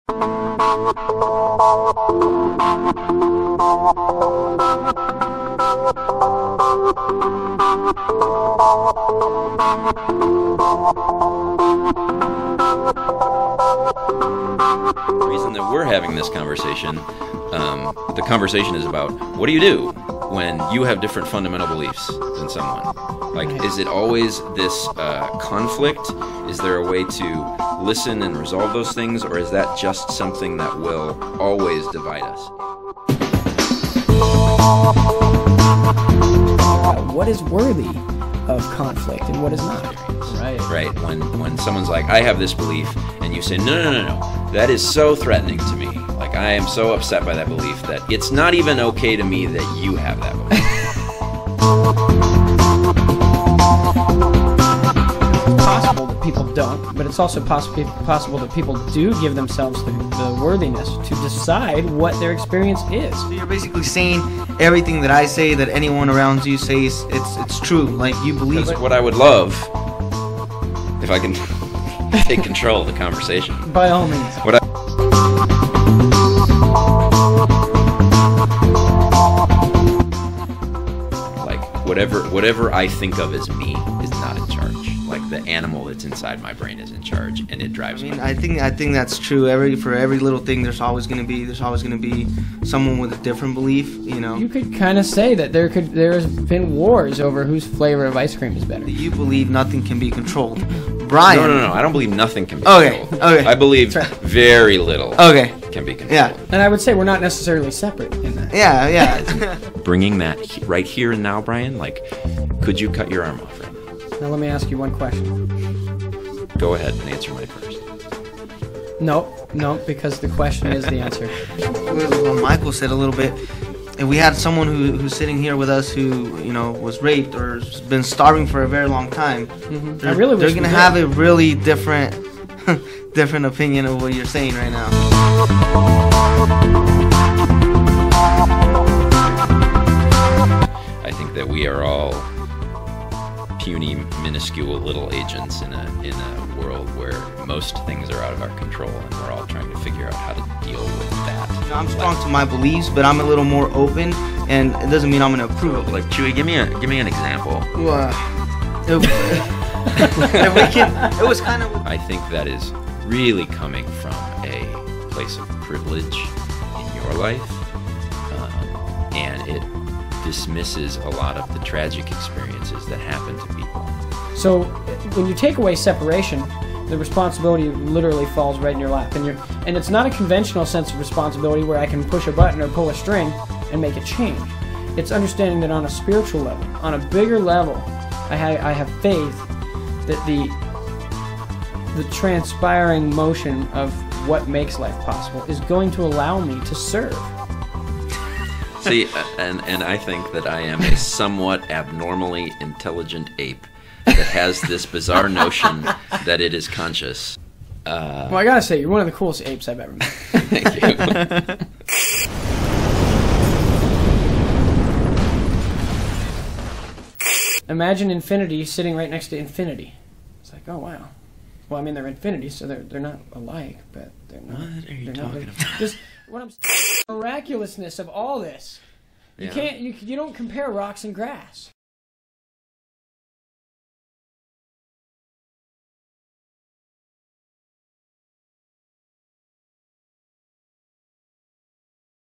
The reason that we're having this conversation, the conversation is about what do you do when you have different fundamental beliefs than someone? Like, is it always this conflict? Is there a way to listen and resolve those things, or is that just something that will always divide us? What is worthy of conflict and what is not? Right. When someone's like, I have this belief, and you say, no, that is so threatening to me. Like, I am so upset by that belief that it's not even okay to me that you have that belief. It's possible that people don't, but it's also possible that people do give themselves the worthiness to decide what their experience is. So you're basically saying everything that I say, that anyone around you says, it's true. Like, you believe it. What I would love, if I can take control of the conversation. By all means. Whatever I think of as me is not in charge. Like, the animal that's inside my brain is in charge, and it drives me. I think that's true. For every little thing, there's always gonna be someone with a different belief. You know. You could kind of say that there's been wars over whose flavor of ice cream is better. You believe nothing can be controlled, Brian. No. I don't believe nothing can be controlled. Okay. I believe very little. Can be controlled. Yeah. And I would say we're not necessarily separate in that. Yeah. Bringing that right here and now, Brian. Like, could you cut your arm off right now? Now let me ask you one question. Go ahead and answer mine first. No, because the question is the answer. What Michael said a little bit. If we had someone who's sitting here with us who, was raped or has been starving for a very long time, they're going to have a really different opinion of what you're saying right now. I think that we are all puny, minuscule little agents in a world where most things are out of our control, and we're all trying to figure out how to deal with that. I'm strong to my beliefs, but I'm a little more open, and it doesn't mean I'm going to approve. Like, Chewy, give me an example. It was kind of. I think that is really coming from a place of privilege in your life, and it dismisses a lot of the tragic experiences that happen to people. So when you take away separation, the responsibility literally falls right in your lap, and it's not a conventional sense of responsibility where I can push a button or pull a string and make a change. It's understanding that on a spiritual level, on a bigger level, I have faith that the transpiring motion of what makes life possible is going to allow me to serve. See, and I think that I am a somewhat abnormally intelligent ape that has this bizarre notion that it is conscious. Well, I gotta say, you're one of the coolest apes I've ever met. Thank you. Imagine infinity sitting right next to infinity. It's like, oh wow. Well, I mean, they're infinity, so they're not alike, but they're not. What are you talking about? Just what I'm saying, the miraculousness of all this. You can't. You don't compare rocks and grass.